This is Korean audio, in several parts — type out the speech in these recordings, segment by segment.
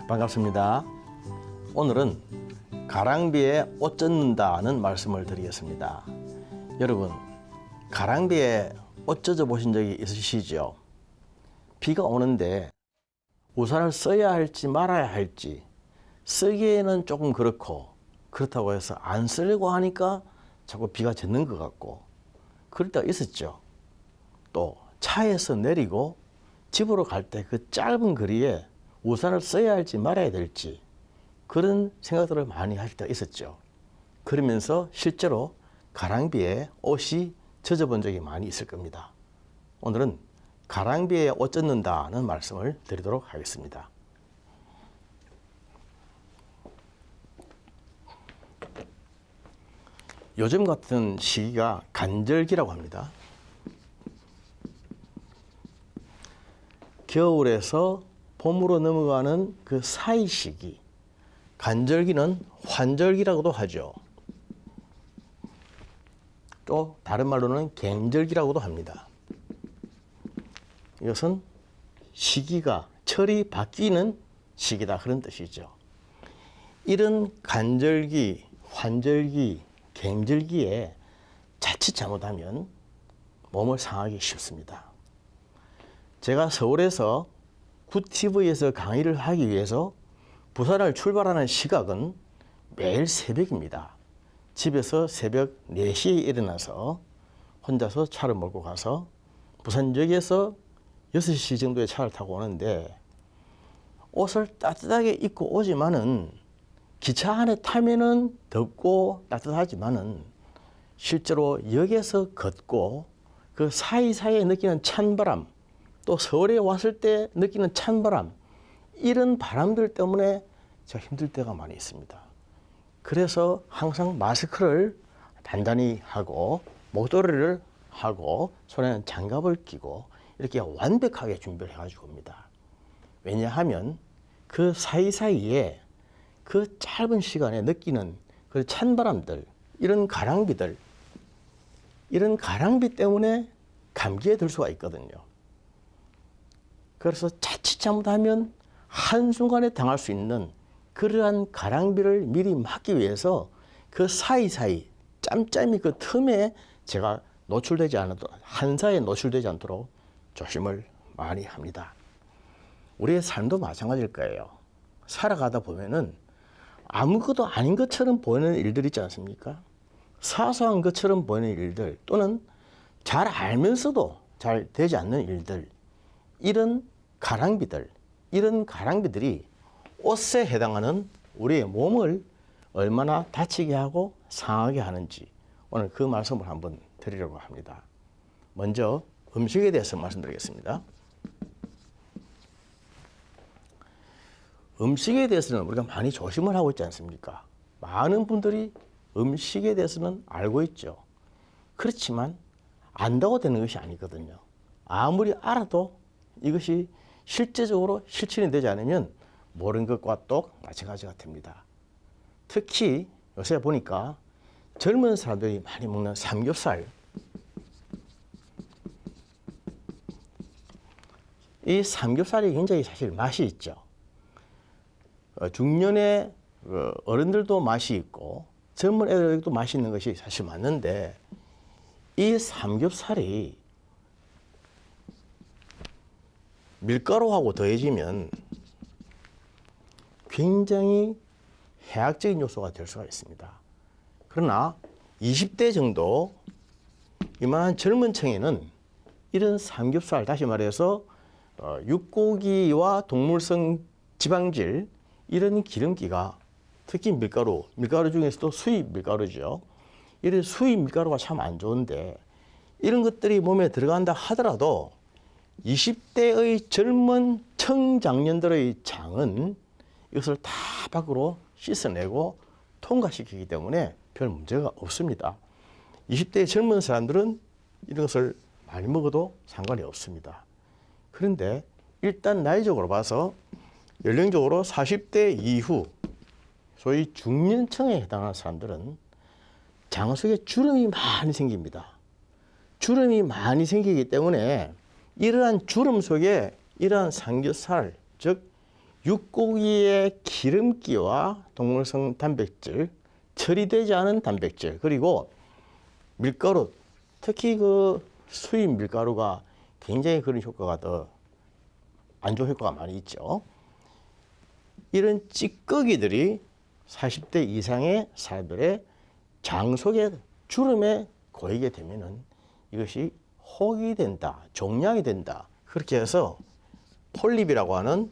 반갑습니다. 오늘은 가랑비에 옷 젖는다는 말씀을 드리겠습니다. 여러분, 가랑비에 옷 젖어 보신 적이 있으시죠? 비가 오는데 우산을 써야 할지 말아야 할지, 쓰기에는 조금 그렇다고 해서 안 쓰려고 하니까 자꾸 비가 젖는 것 같고 그럴 때가 있었죠. 또 차에서 내리고 집으로 갈 때 그 짧은 거리에 우산을 써야 할지 말아야 될지 그런 생각들을 많이 할 때가 있었죠. 그러면서 실제로 가랑비에 옷이 젖어본 적이 많이 있을 겁니다. 오늘은 가랑비에 옷 젖는다는 말씀을 드리도록 하겠습니다. 요즘 같은 시기가 간절기라고 합니다. 겨울에서 봄으로 넘어가는 그 사이 시기, 간절기는 환절기라고도 하죠. 또 다른 말로는 갱절기라고도 합니다. 이것은 시기가, 철이 바뀌는 시기다 그런 뜻이죠. 이런 간절기, 환절기, 갱절기에 자칫 잘못하면 몸을 상하기 쉽습니다. 제가 서울에서 굿TV에서 강의를 하기 위해서 부산을 출발하는 시각은 매일 새벽입니다. 집에서 새벽 4시에 일어나서 혼자서 차를 몰고 가서 부산역에서 6시 정도에 차를 타고 오는데 옷을 따뜻하게 입고 오지만은 기차 안에 타면은 덥고 따뜻하지만은 실제로 역에서 걷고 그 사이사이에 느끼는 찬바람, 또 서울에 왔을 때 느끼는 찬바람, 이런 바람들 때문에 제가 힘들 때가 많이 있습니다. 그래서 항상 마스크를 단단히 하고 목도리를 하고 손에는 장갑을 끼고 이렇게 완벽하게 준비를 해가지고 옵니다. 왜냐하면 그 사이사이에 그 짧은 시간에 느끼는 그 찬바람들, 이런 가랑비들, 이런 가랑비 때문에 감기에 들 수가 있거든요. 그래서 자칫 잘못하면 한순간에 당할 수 있는 그러한 가랑비를 미리 막기 위해서 그 사이사이 짬짬이 그 틈에 제가 노출되지 않도록, 한사에 노출되지 않도록 조심을 많이 합니다. 우리의 삶도 마찬가지일 거예요. 살아가다 보면은 아무것도 아닌 것처럼 보이는 일들이 있지 않습니까? 사소한 것처럼 보이는 일들, 또는 잘 알면서도 잘 되지 않는 일들, 이런 가랑비들, 이런 가랑비들이 옷에 해당하는 우리의 몸을 얼마나 다치게 하고 상하게 하는지 오늘 그 말씀을 한번 드리려고 합니다. 먼저 음식에 대해서 말씀드리겠습니다. 음식에 대해서는 우리가 많이 조심을 하고 있지 않습니까? 많은 분들이 음식에 대해서는 알고 있죠. 그렇지만 안다고 되는 것이 아니거든요. 아무리 알아도 이것이 실제적으로 실천이 되지 않으면 모르는 것과 또 마찬가지가 됩니다. 특히 요새 보니까 젊은 사람들이 많이 먹는 삼겹살, 이 삼겹살이 굉장히 사실 맛이 있죠. 중년의 어른들도 맛이 있고 젊은 애들도 맛이 있는 것이 사실 맞는데, 이 삼겹살이 밀가루하고 더해지면 굉장히 해악적인 요소가 될 수가 있습니다. 그러나 20대 정도 이만한 젊은 층에는 이런 삼겹살, 다시 말해서 육고기와 동물성 지방질, 이런 기름기가, 특히 밀가루 중에서도 수입 밀가루죠. 이런 수입 밀가루가 참 안 좋은데 이런 것들이 몸에 들어간다 하더라도 20대의 젊은 청장년들의 장은 이것을 다 밖으로 씻어내고 통과시키기 때문에 별 문제가 없습니다. 20대의 젊은 사람들은 이런 것을 많이 먹어도 상관이 없습니다. 그런데 일단 나이적으로 봐서 연령적으로 40대 이후 소위 중년층에 해당하는 사람들은 장 속에 주름이 많이 생깁니다. 주름이 많이 생기기 때문에 이러한 주름 속에 이러한 삼겹살, 즉 육고기의 기름기와 동물성 단백질, 처리되지 않은 단백질, 그리고 밀가루, 특히 그 수입 밀가루가 굉장히 그런 효과가 더 안 좋은 효과가 많이 있죠. 이런 찌꺼기들이 40대 이상의 사람들의 장 속에 주름에 고이게 되면은 이것이 혹이 된다, 종양이 된다. 그렇게 해서 폴립이라고 하는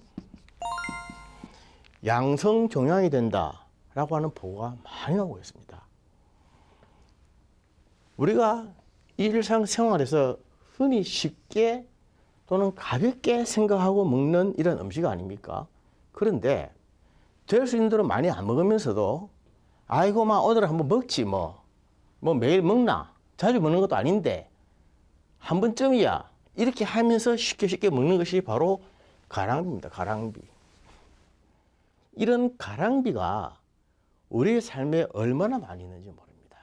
양성 종양이 된다라고 하는 보고가 많이 나오고 있습니다. 우리가 일상생활에서 흔히 쉽게 또는 가볍게 생각하고 먹는 이런 음식 아닙니까? 그런데 될 수 있는 대로 많이 안 먹으면서도 아이고 막 오늘 한번 먹지 뭐 매일 먹나? 자주 먹는 것도 아닌데 한 번쯤이야 이렇게 하면서 쉽게 먹는 것이 바로 가랑비입니다. 가랑비. 이런 가랑비가 우리의 삶에 얼마나 많이 있는지 모릅니다.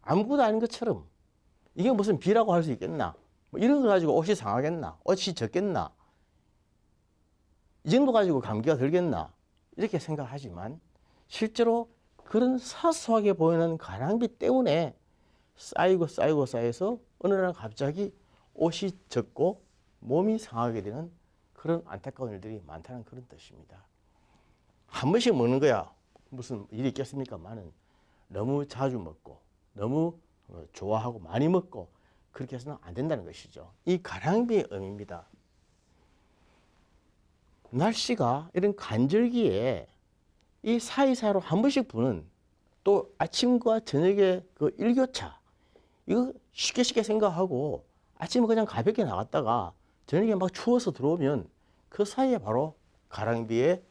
아무것도 아닌 것처럼 이게 무슨 비라고 할 수 있겠나? 뭐 이런 거 가지고 옷이 상하겠나? 옷이 젖겠나? 이 정도 가지고 감기가 들겠나? 이렇게 생각하지만 실제로 그런 사소하게 보이는 가랑비 때문에 쌓여서 어느 날 갑자기 옷이 젖고 몸이 상하게 되는 그런 안타까운 일들이 많다는 그런 뜻입니다. 한 번씩 먹는 거야 무슨 일이 있겠습니까만은 너무 자주 먹고 너무 좋아하고 많이 먹고 그렇게 해서는 안 된다는 것이죠. 이 가랑비의 의미입니다. 날씨가 이런 간절기에 이 사이사이로 한 번씩 부는 또 아침과 저녁에 그 일교차 이거 쉽게 생각하고 아침에 그냥 가볍게 나갔다가 저녁에 막 추워서 들어오면 그 사이에 바로 가랑비에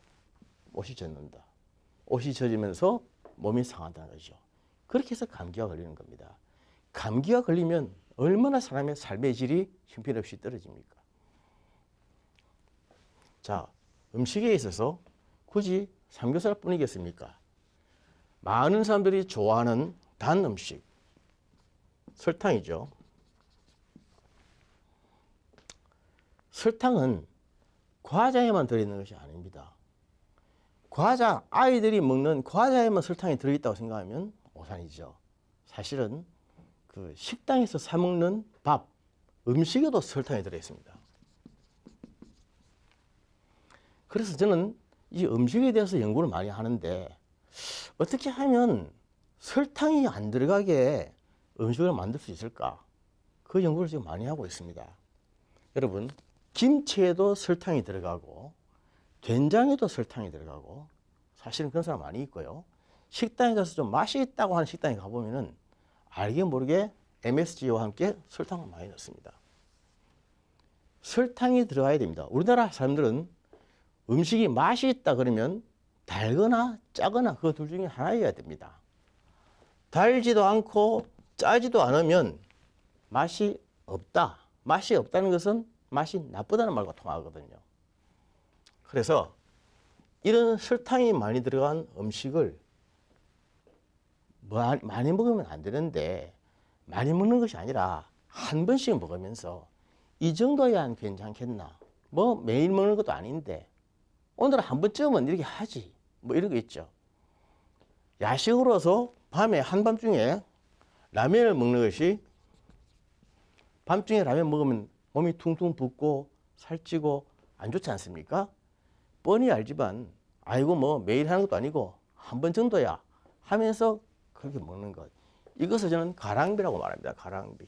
옷이 젖는다. 옷이 젖으면서 몸이 상한다는 거죠. 그렇게 해서 감기가 걸리는 겁니다. 감기가 걸리면 얼마나 사람의 삶의 질이 형편없이 떨어집니까? 자, 음식에 있어서 굳이 삼겹살 뿐이겠습니까? 많은 사람들이 좋아하는 단 음식, 설탕이죠. 설탕은 과자에만 들어있는 것이 아닙니다. 과자, 아이들이 먹는 과자에만 설탕이 들어있다고 생각하면 오산이죠. 사실은 그 식당에서 사 먹는 밥, 음식에도 설탕이 들어있습니다. 그래서 저는 이 음식에 대해서 연구를 많이 하는데 어떻게 하면 설탕이 안 들어가게 음식을 만들 수 있을까? 그 연구를 지금 많이 하고 있습니다. 여러분, 김치에도 설탕이 들어가고 된장에도 설탕이 들어가고 사실은 그런 사람 많이 있고요. 식당에 가서 좀 맛이 있다고 하는 식당에 가보면은 알게 모르게 MSG와 함께 설탕을 많이 넣습니다. 설탕이 들어가야 됩니다. 우리나라 사람들은 음식이 맛이 있다 그러면 달거나 짜거나 그 둘 중에 하나여야 됩니다. 달지도 않고 짜지도 않으면 맛이 없다. 맛이 없다는 것은 맛이 나쁘다는 말과 통하거든요. 그래서 이런 설탕이 많이 들어간 음식을 많이 먹으면 안 되는데 많이 먹는 것이 아니라 한 번씩 먹으면서 이 정도야 괜찮겠나? 뭐 매일 먹는 것도 아닌데 오늘 한 번쯤은 이렇게 하지. 뭐 이런 거 있죠. 야식으로서 밤에 한밤중에 라면을 먹는 것이 밤중에 라면 먹으면 몸이 퉁퉁 붓고 살찌고 안 좋지 않습니까? 뻔히 알지만 아이고 뭐 매일 하는 것도 아니고 한 번 정도야 하면서 그렇게 먹는 것. 이것을 저는 가랑비라고 말합니다. 가랑비.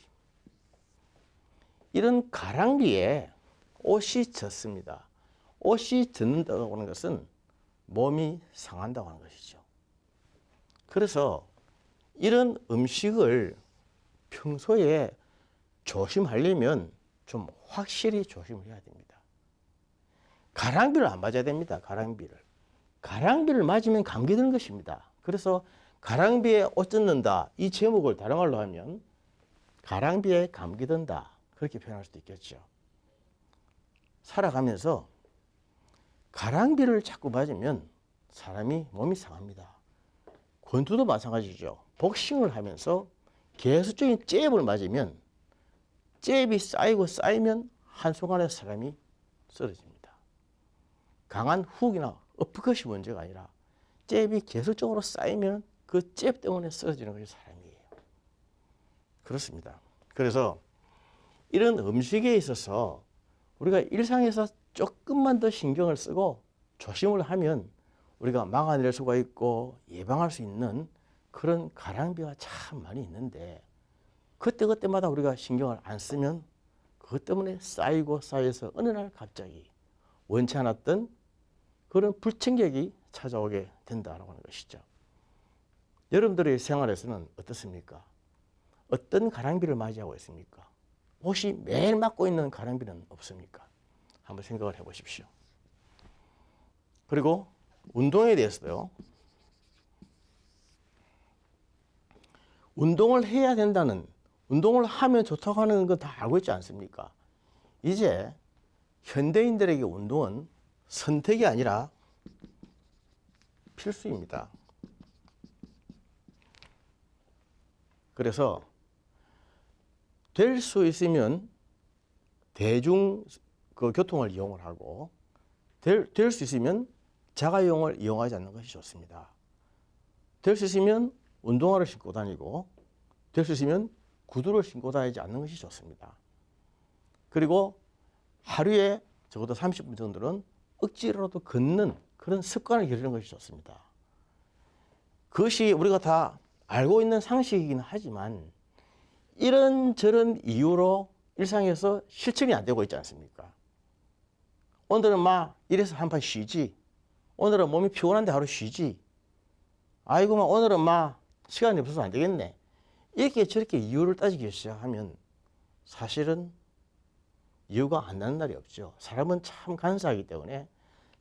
이런 가랑비에 옷이 젖습니다. 옷이 젖는다고 하는 것은 몸이 상한다고 하는 것이죠. 그래서 이런 음식을 평소에 조심하려면 좀 확실히 조심을 해야 됩니다. 가랑비를 안 맞아야 됩니다. 가랑비를 맞으면 감기 드는 것입니다. 그래서 가랑비에 옷 젖는다 이 제목을 다른 말로 하면 가랑비에 감기 든다 그렇게 표현할 수도 있겠죠. 살아가면서 가랑비를 자꾸 맞으면 사람이 몸이 상합니다. 권투도 마찬가지죠. 복싱을 하면서 계속적인 잽을 맞으면 잽이 쌓이면 한순간에 사람이 쓰러집니다. 강한 훅이나 어퍼컷이 문제가 아니라 잽이 계속적으로 쌓이면 그 잽 때문에 쓰러지는 것이 사람이에요. 그렇습니다. 그래서 이런 음식에 있어서 우리가 일상에서 조금만 더 신경을 쓰고 조심을 하면 우리가 막아낼 수가 있고 예방할 수 있는 그런 가랑비가 참 많이 있는데 그때그때마다 우리가 신경을 안 쓰면 그것 때문에 쌓이고 쌓여서 어느 날 갑자기 원치 않았던 그런 불청객이 찾아오게 된다고 하는 것이죠. 여러분들의 생활에서는 어떻습니까? 어떤 가랑비를 맞이하고 있습니까? 혹시 매일 맞고 있는 가랑비는 없습니까? 한번 생각을 해보십시오. 그리고 운동에 대해서도요. 운동을 해야 된다는, 운동을 하면 좋다고 하는 건 다 알고 있지 않습니까? 이제 현대인들에게 운동은 선택이 아니라 필수입니다. 그래서 될 수 있으면 대중 교통을 이용을 하고 될 수 있으면 자가용을 이용하지 않는 것이 좋습니다. 될 수 있으면 운동화를 신고 다니고 될 수 있으면 구두를 신고 다니지 않는 것이 좋습니다. 그리고 하루에 적어도 30분 정도는 억지로라도 걷는 그런 습관을 기르는 것이 좋습니다. 그것이 우리가 다 알고 있는 상식이긴 하지만 이런저런 이유로 일상에서 실천이 안 되고 있지 않습니까? 오늘은 막 이래서 한판 쉬지. 오늘은 몸이 피곤한데 하루 쉬지. 아이고 막 오늘은 막 시간이 없어서 안 되겠네. 이렇게 저렇게 이유를 따지기 시작하면 사실은 이유가 안 나는 날이 없죠. 사람은 참 간사하기 때문에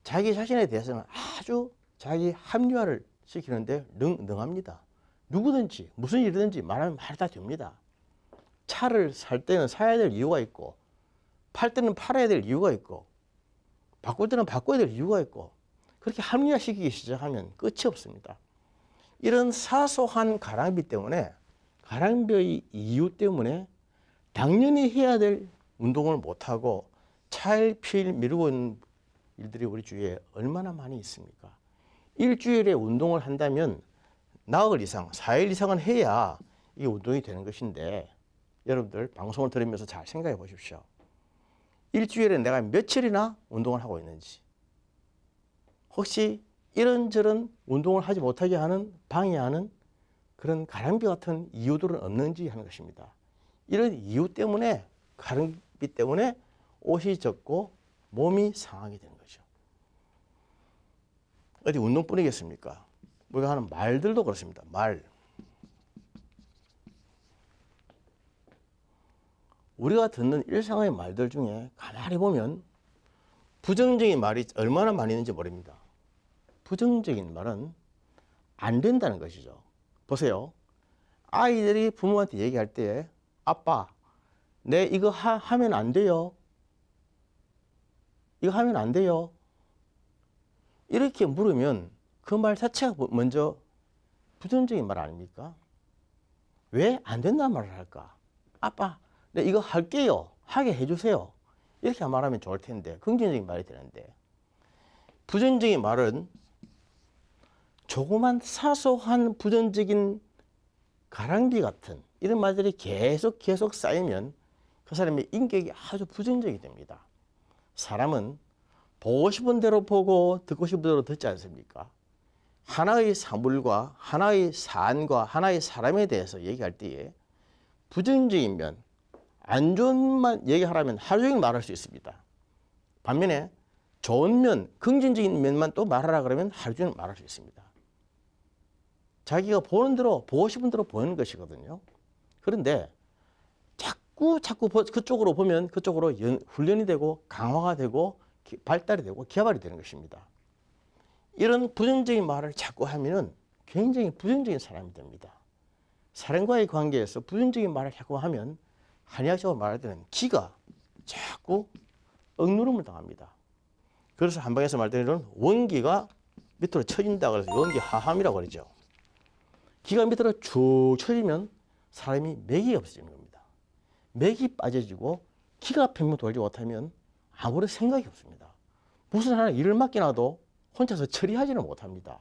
자기 자신에 대해서는 아주 자기 합리화를 시키는데 능합니다. 누구든지 무슨 일이든지 말하면 말 다 됩니다. 차를 살 때는 사야 될 이유가 있고 팔 때는 팔아야 될 이유가 있고 바꿀 때는 바꿔야 될 이유가 있고 그렇게 합리화시키기 시작하면 끝이 없습니다. 이런 사소한 가랑비 때문에 가랑비의 이유 때문에 당연히 해야 될 운동을 못하고 차일피일 미루고 있는 일들이 우리 주위에 얼마나 많이 있습니까? 일주일에 운동을 한다면 나흘 이상, 4일 이상은 해야 이게 운동이 되는 것인데 여러분들 방송을 들으면서 잘 생각해 보십시오. 일주일에 내가 며칠이나 운동을 하고 있는지 혹시 이런저런 운동을 하지 못하게 하는 방해하는 그런 가랑비 같은 이유들은 없는지 하는 것입니다. 이런 이유 때문에 가랑비 때문에 옷이 젖고 몸이 상하게 되는 거죠. 어디 운동뿐이겠습니까? 우리가 하는 말들도 그렇습니다. 말. 우리가 듣는 일상의 말들 중에 가만히 보면 부정적인 말이 얼마나 많이 있는지 모릅니다. 부정적인 말은 안 된다는 것이죠. 보세요. 아이들이 부모한테 얘기할 때 아빠, 내 이거 하면 안 돼요. 이거 하면 안 돼요. 이렇게 물으면 그 말 자체가 먼저 부정적인 말 아닙니까? 왜 안 된다는 말을 할까? 아빠, 네, 이거 할게요. 하게 해주세요. 이렇게 말하면 좋을 텐데, 긍정적인 말이 되는데, 부정적인 말은 조그만 사소한 부정적인 가랑비 같은 이런 말들이 계속 쌓이면 그 사람의 인격이 아주 부정적이 됩니다. 사람은 보고 싶은 대로 보고 듣고 싶은 대로 듣지 않습니까? 하나의 사물과 하나의 사안과 하나의 사람에 대해서 얘기할 때에 부정적인 면, 안 좋은 만 얘기하라면 하루 종일 말할 수 있습니다. 반면에 좋은 면, 긍정적인 면만 또 말하라 그러면 하루 종일 말할 수 있습니다. 자기가 보는 대로, 보고 싶은 대로 보이는 것이거든요. 그런데 자꾸 그쪽으로 보면 그쪽으로 훈련이 되고 강화가 되고 발달이 되고 개발이 되는 것입니다. 이런 부정적인 말을 자꾸 하면은 굉장히 부정적인 사람이 됩니다. 사람과의 관계에서 부정적인 말을 자꾸 하면 한의학적으로 말할 때는 기가 자꾸 억누름을 당합니다. 그래서 한방에서 말하는 원기가 밑으로 처진다 그래서 원기 하함이라고 그러죠. 기가 밑으로 쭉 처지면 사람이 맥이 없어지는 겁니다. 맥이 빠져지고 기가 평면 돌지 못하면 아무런 생각이 없습니다. 무슨 하나 일을 맡겨놔도 혼자서 처리하지는 못합니다.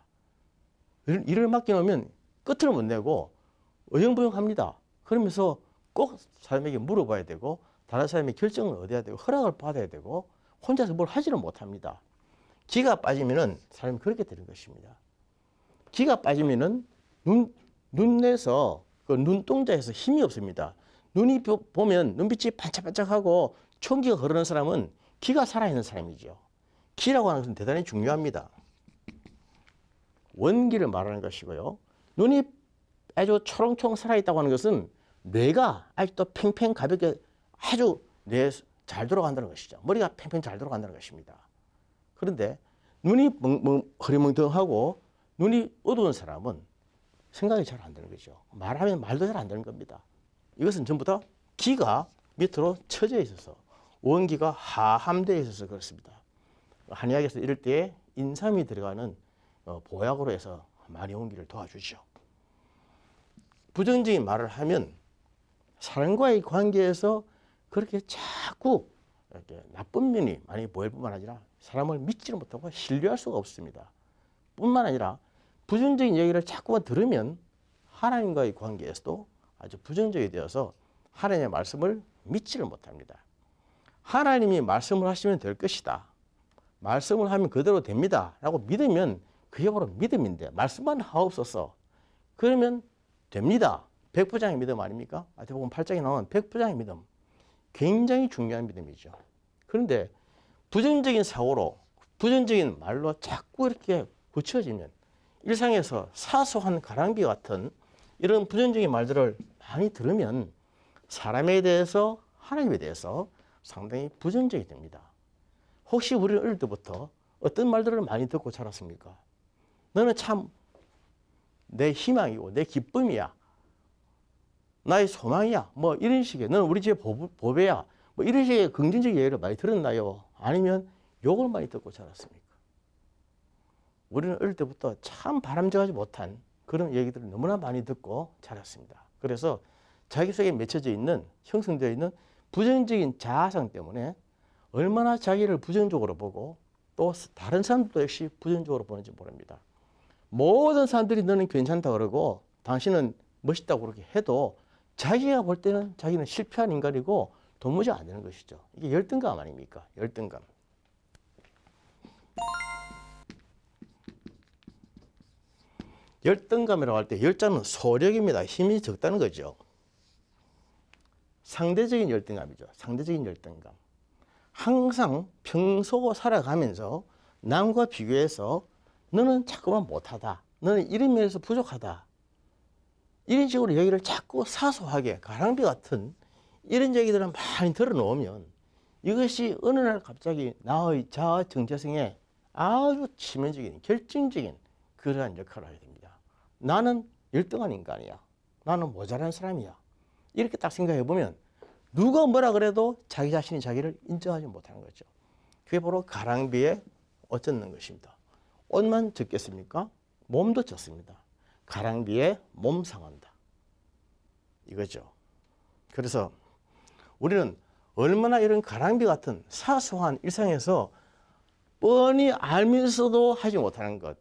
일을 맡겨놓으면 끝을 못 내고 어영부영합니다. 그러면서 꼭 사람에게 물어봐야 되고 다른 사람의 결정을 얻어야 되고 허락을 받아야 되고 혼자서 뭘 하지는 못합니다. 기가 빠지면은 사람이 그렇게 되는 것입니다. 기가 빠지면은 눈에서 그 눈동자에서 힘이 없습니다. 눈이 보면 눈빛이 반짝반짝하고 총기가 흐르는 사람은 기가 살아있는 사람이죠. 기라고 하는 것은 대단히 중요합니다. 원기를 말하는 것이고요. 눈이 아주 초롱초롱 살아있다고 하는 것은 뇌가 아직도 팽팽 가볍게 아주 뇌에 잘 돌아간다는 것이죠. 머리가 팽팽 잘 돌아간다는 것입니다. 그런데 눈이 흐리멍텅하고 눈이 어두운 사람은 생각이 잘 안 되는 거죠. 말하면 말도 잘 안 되는 겁니다. 이것은 전부 다 기가 밑으로 처져 있어서 원기가 하함되어 있어서 그렇습니다. 한의학에서 이럴 때 인삼이 들어가는 보약으로 해서 많이 원기를 도와주죠. 부정적인 말을 하면 사람과의 관계에서 그렇게 자꾸 이렇게 나쁜 면이 많이 보일 뿐만 아니라 사람을 믿지를 못하고 신뢰할 수가 없습니다. 뿐만 아니라 부정적인 얘기를 자꾸만 들으면 하나님과의 관계에서도 아주 부정적이 되어서 하나님의 말씀을 믿지를 못합니다. 하나님이 말씀을 하시면 될 것이다. 말씀을 하면 그대로 됩니다. 라고 믿으면 그게 바로 믿음인데 말씀만 하옵소서. 그러면 됩니다. 백부장의 믿음 아닙니까? 마태복음 8장에 나오는 백부장의 믿음. 굉장히 중요한 믿음이죠. 그런데 부정적인 사고로 부정적인 말로 자꾸 이렇게 굳혀지면 일상에서 사소한 가랑비 같은 이런 부정적인 말들을 많이 들으면 사람에 대해서 하나님에 대해서 상당히 부정적이 됩니다. 혹시 우리는 어릴 때부터 어떤 말들을 많이 듣고 자랐습니까? 너는 참 내 희망이고 내 기쁨이야. 나의 소망이야. 뭐 이런 식의 너는 우리 집의 보배야. 뭐 이런 식의 긍정적인 얘기를 많이 들었나요? 아니면 욕을 많이 듣고 자랐습니까? 우리는 어릴 때부터 참 바람직하지 못한 그런 얘기들을 너무나 많이 듣고 자랐습니다. 그래서 자기 속에 맺혀져 있는 형성되어 있는 부정적인 자아상 때문에 얼마나 자기를 부정적으로 보고 또 다른 사람들도 역시 부정적으로 보는지 모릅니다. 모든 사람들이 너는 괜찮다 그러고 당신은 멋있다고 그렇게 해도 자기가 볼 때는 자기는 실패한 인간이고 도무지 안 되는 것이죠. 이게 열등감 아닙니까? 열등감. 열등감이라고 할 때 열자는 소력입니다. 힘이 적다는 거죠. 상대적인 열등감이죠. 상대적인 열등감. 항상 평소 살아가면서 남과 비교해서 너는 자꾸만 못하다. 너는 이런 면에서 부족하다. 이런 식으로 얘기를 자꾸 사소하게 가랑비 같은 이런 얘기들을 많이 들어놓으면 이것이 어느 날 갑자기 나의 자아 정체성에 아주 치명적인 결정적인 그러한 역할을 하게 됩니다. 나는 열등한 인간이야. 나는 모자란 사람이야. 이렇게 딱 생각해 보면 누가 뭐라 그래도 자기 자신이 자기를 인정하지 못하는 거죠. 그게 바로 가랑비에 어쩌는 것입니다. 옷만 젖겠습니까? 몸도 젖습니다. 가랑비에 몸 상한다. 이거죠. 그래서 우리는 얼마나 이런 가랑비 같은 사소한 일상에서 뻔히 알면서도 하지 못하는 것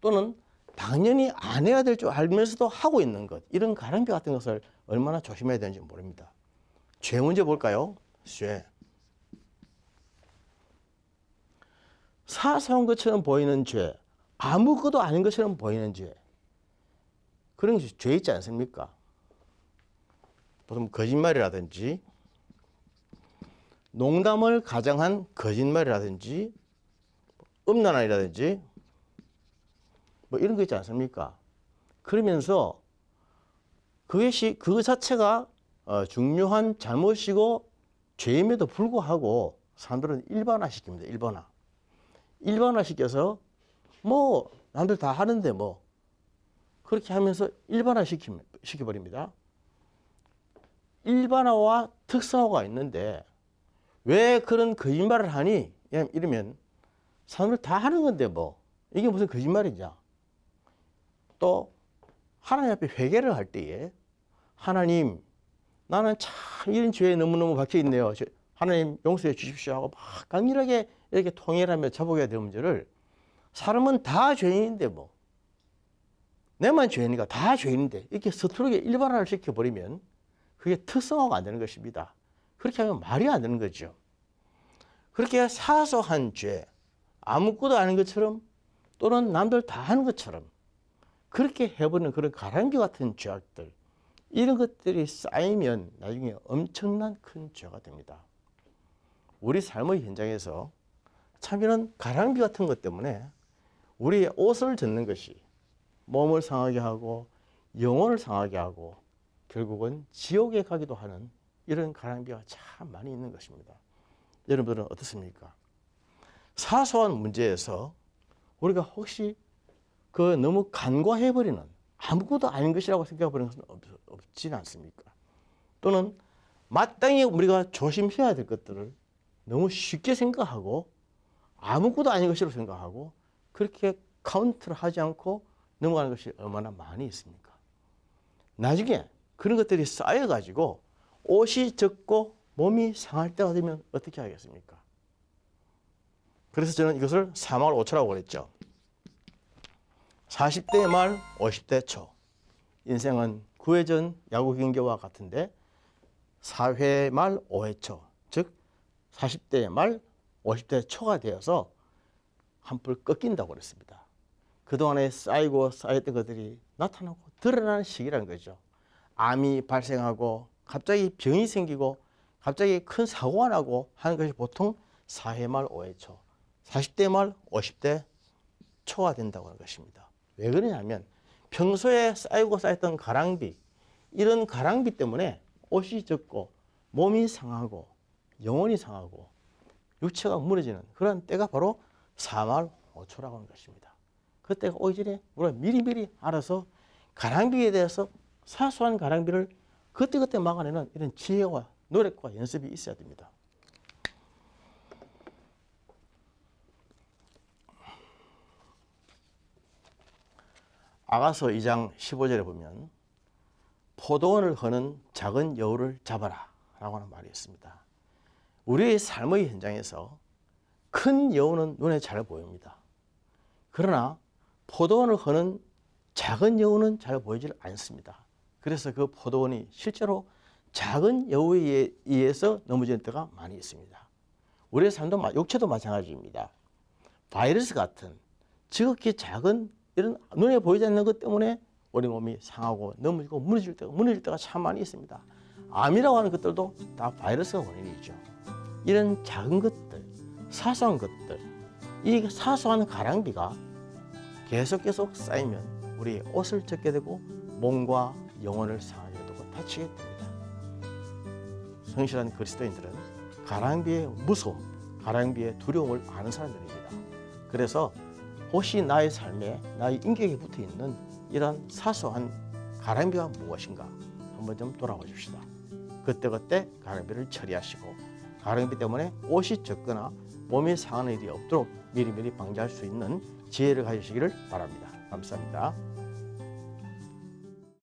또는 당연히 안 해야 될 줄 알면서도 하고 있는 것 이런 가랑비 같은 것을 얼마나 조심해야 되는지 모릅니다. 죄 문제 볼까요? 죄. 사소한 것처럼 보이는 죄, 아무것도 아닌 것처럼 보이는 죄. 그런 것이 죄 있지 않습니까? 보통 거짓말이라든지 농담을 가장한 거짓말이라든지 음란이라든지 뭐 이런 거 있지 않습니까? 그러면서 그것이 그 자체가 중요한 잘못이고 죄임에도 불구하고 사람들은 일반화시킵니다. 일반화시켜서 뭐 남들 다 하는데 뭐 그렇게 하면서 일반화시켜버립니다. 일반화와 특성화가 있는데 왜 그런 거짓말을 하니? 이러면 사람들 다 하는 건데 뭐 이게 무슨 거짓말이냐. 또 하나님 앞에 회개를 할 때에 하나님 나는 참 이런 죄에 너무너무 박혀있네요. 하나님 용서해 주십시오 하고 막 강렬하게 이렇게 통일하며 자복해야 될 문제를 사람은 다 죄인인데 뭐 내만 죄인이니까 다 죄인인데 이렇게 서투르게 일반화를 시켜버리면 그게 특성화가 안 되는 것입니다. 그렇게 하면 말이 안 되는 거죠. 그렇게 사소한 죄, 아무것도 아닌 것처럼 또는 남들 다 하는 것처럼 그렇게 해버리는 그런 가랑비 같은 죄악들, 이런 것들이 쌓이면 나중에 엄청난 큰 죄가 됩니다. 우리 삶의 현장에서 참 이런 가랑비 같은 것 때문에 우리의 옷을 젖는 것이 몸을 상하게 하고 영혼을 상하게 하고 결국은 지옥에 가기도 하는 이런 가랑비가 참 많이 있는 것입니다. 여러분들은 어떻습니까? 사소한 문제에서 우리가 혹시 그 너무 간과해버리는 아무것도 아닌 것이라고 생각해버리는 것은 없지는 않습니까? 또는 마땅히 우리가 조심해야 될 것들을 너무 쉽게 생각하고 아무것도 아닌 것이라고 생각하고 그렇게 카운트를 하지 않고 넘어가는 것이 얼마나 많이 있습니까? 나중에 그런 것들이 쌓여가지고 옷이 젖고 몸이 상할 때가 되면 어떻게 하겠습니까? 그래서 저는 이것을 4말 5초라고 그랬죠. 40대 말 50대 초. 인생은 9회전 야구 경기와 같은데 4회 말 5회 초. 즉 40대 말 50대 초가 되어서 한풀 꺾인다고 그랬습니다. 그동안에 쌓이고 쌓였던 것들이 나타나고 드러나는 시기라는 거죠. 암이 발생하고 갑자기 병이 생기고 갑자기 큰 사고가 나고 하는 것이 보통 4회 말 5회 초. 40대 말 50대 초가 된다고 하는 것입니다. 왜 그러냐면 평소에 쌓이고 쌓였던 가랑비, 이런 가랑비 때문에 옷이 젖고 몸이 상하고 영혼이 상하고 육체가 무너지는 그런 때가 바로 4말 5초라고 하는 것입니다. 그때가 오기 전에 우리가 미리미리 알아서 가랑비에 대해서 사소한 가랑비를 그때그때 막아내는 이런 지혜와 노력과 연습이 있어야 됩니다. 아가서 2장 15절에 보면 포도원을 거는 작은 여우를 잡아라 라고 하는 말이 있습니다. 우리의 삶의 현장에서 큰 여우는 눈에 잘 보입니다. 그러나 포도원을 거는 작은 여우는 잘 보이질 않습니다. 그래서 그 포도원이 실제로 작은 여우에 의해서 넘어지는 때가 많이 있습니다. 우리의 삶도 육체도 마찬가지입니다. 바이러스 같은 지극히 작은 이런 눈에 보이지 않는 것 때문에 우리 몸이 상하고 넘어지고 무너질 때가 참 많이 있습니다. 암이라고 하는 것들도 다 바이러스가 원인이죠. 이런 작은 것들, 사소한 것들, 이 사소한 가랑비가 계속 쌓이면 우리 옷을 젖게 되고 몸과 영혼을 상하게 되고 다치게 됩니다. 성실한 그리스도인들은 가랑비의 무서움, 가랑비의 두려움을 아는 사람들입니다. 그래서 혹시 나의 삶에, 나의 인격에 붙어있는 이런 사소한 가랑비가 무엇인가 한번 좀 돌아보십시다. 그때그때 가랑비를 처리하시고 가랑비 때문에 옷이 젖거나 몸이 상하는 일이 없도록 미리미리 방지할 수 있는 지혜를 가지시기를 바랍니다. 감사합니다.